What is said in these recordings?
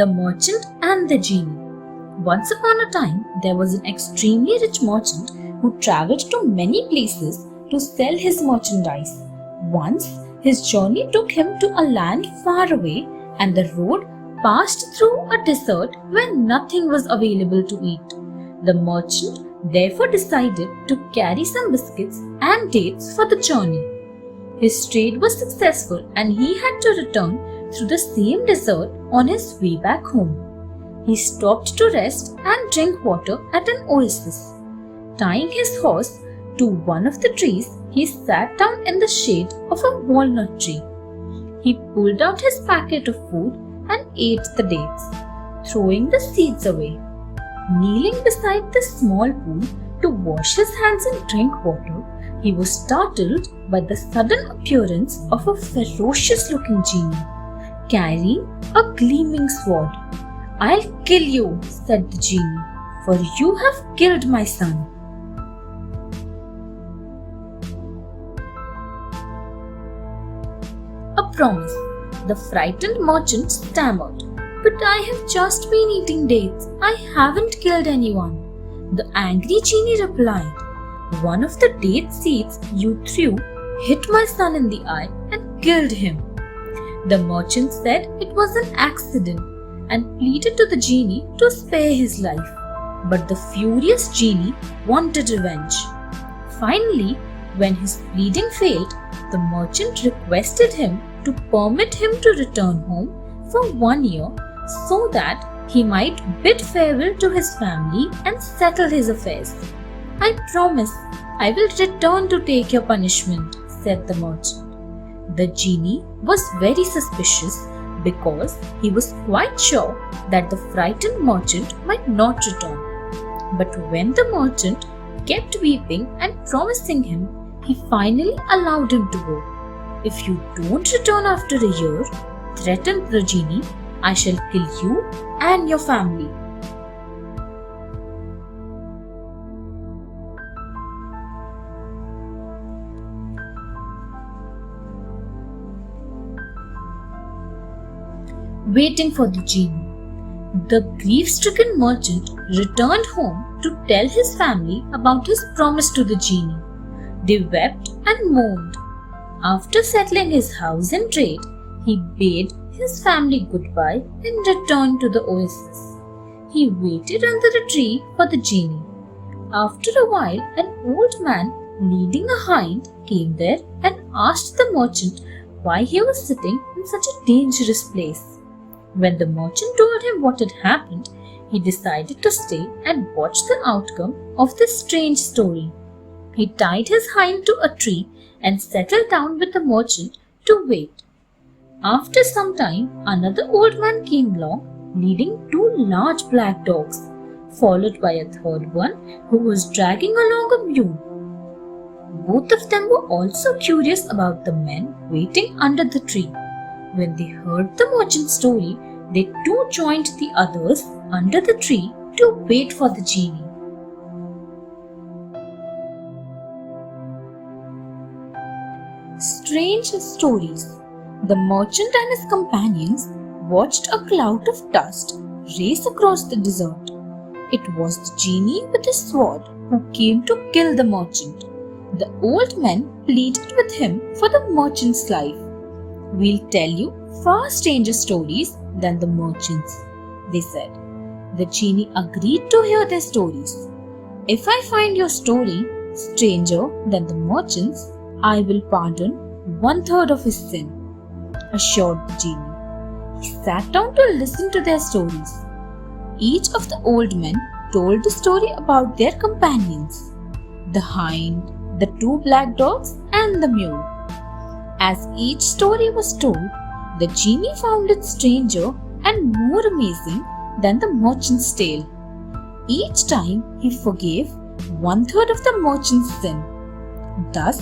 The Merchant and the Genie. Once upon a time, there was an extremely rich merchant who traveled to many places to sell his merchandise. Once, his journey took him to a land far away, and the road passed through a desert where nothing was available to eat. The merchant therefore decided to carry some biscuits and dates for the journey. His trade was successful and he had to return through the same desert on his way back home. He stopped to rest and drink water at an oasis. Tying his horse to one of the trees, he sat down in the shade of a walnut tree. He pulled out his packet of food and ate the dates, throwing the seeds away. Kneeling beside the small pool to wash his hands and drink water, he was startled by the sudden appearance of a ferocious-looking genie, carrying a gleaming sword. "I'll kill you," said the genie, "for you have killed my son." A promise. The frightened merchant stammered, "But I have just been eating dates. I haven't killed anyone." The angry genie replied, "One of the date seeds you threw hit my son in the eye and killed him." The merchant said it was an accident and pleaded to the genie to spare his life. But the furious genie wanted revenge. Finally, when his pleading failed, the merchant requested him to permit him to return home for 1 year so that he might bid farewell to his family and settle his affairs. "I promise I will return to take your punishment," said the merchant. The genie was very suspicious because he was quite sure that the frightened merchant might not return. But when the merchant kept weeping and promising him, he finally allowed him to go. "If you don't return after a year," threatened the genie, "I shall kill you and your family." Waiting for the genie. The grief-stricken merchant returned home to tell his family about his promise to the genie. They wept and mourned. After settling his house and trade, he bade his family goodbye and returned to the oasis. He waited under a tree for the genie. After a while, an old man leading a hind came there and asked the merchant why he was sitting in such a dangerous place. When the merchant told him what had happened, he decided to stay and watch the outcome of this strange story. He tied his hind to a tree and settled down with the merchant to wait. After some time, another old man came along, leading 2 large black dogs, followed by a third one who was dragging along a mule. Both of them were also curious about the men waiting under the tree. When they heard the merchant's story, they too joined the others under the tree to wait for the genie. Strange stories. The merchant and his companions watched a cloud of dust race across the desert. It was the genie with his sword who came to kill the merchant. The old men pleaded with him for the merchant's life. "We'll tell you far stranger stories than the merchants," they said. The genie agreed to hear their stories. "If I find your story stranger than the merchants, I will pardon 1/3 of his sin," assured the genie. He sat down to listen to their stories. Each of the old men told the story about their companions, the hind, the 2 black dogs, and the mule. As each story was told, the genie found it stranger and more amazing than the merchant's tale. Each time he forgave 1/3 of the merchant's sin. Thus,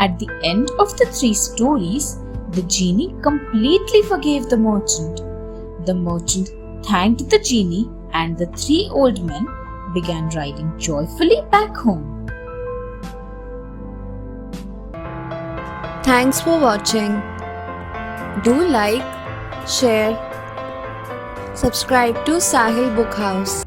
at the end of the 3 stories, the genie completely forgave the merchant. The merchant thanked the genie and the 3 old men began riding joyfully back home. Thanks for watching. Do like, share, Subscribe to Sahil Book House.